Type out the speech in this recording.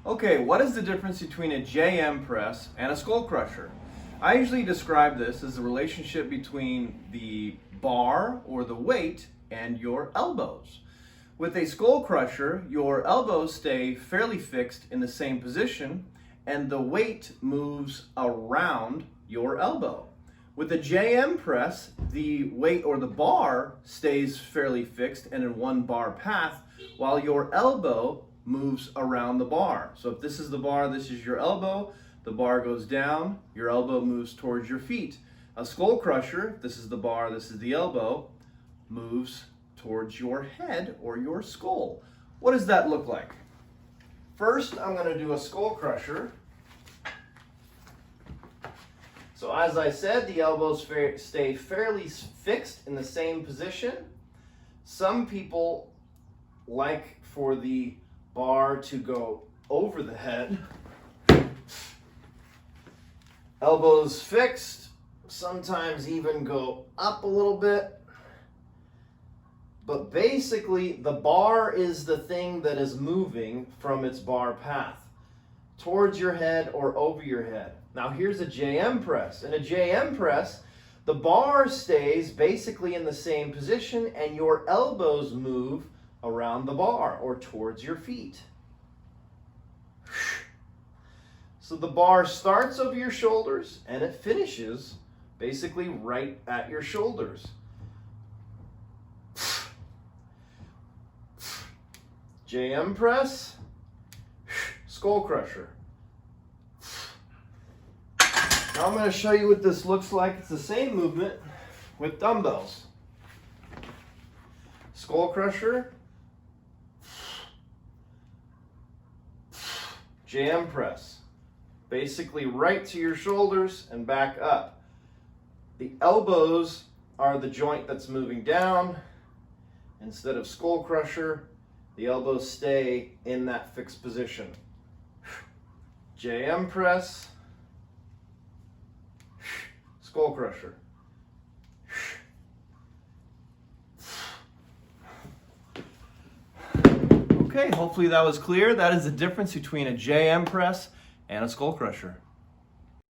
Okay, what is the difference between a JM press and a skull crusher? I usually describe this as the relationship between the bar or the weight and your elbows. With a skull crusher, your elbows stay fairly fixed in the same position and the weight moves around your elbow. With a JM press, the weight or the bar stays fairly fixed and in one bar path while your elbow moves around the bar. So if this is the bar, this is your elbow, the bar goes down, your elbow moves towards your feet. A skull crusher, this is the bar, this is the elbow, moves towards your head or your skull. What does that look like? First, I'm going to do a skull crusher. So as I said, the elbows stay fairly fixed in the same position. Some people like for the bar to go over the head. Elbows fixed, sometimes even go up a little bit. But basically, the bar is the thing that is moving from its bar path towards your head or over your head. Now here's a JM press. In a JM press, the bar stays basically in the same position and your elbows move around the bar or towards your feet. So the bar starts over your shoulders and it finishes basically right at your shoulders. JM press, skull crusher. Now I'm going to show you what this looks like. It's the same movement with dumbbells. Skull crusher, JM press. Basically right to your shoulders and back up. The elbows are the joint that's moving down. Instead of skull crusher, the elbows stay in that fixed position. JM press, skull crusher. Okay, hopefully that was clear. That is the difference between a JM press and a skull crusher.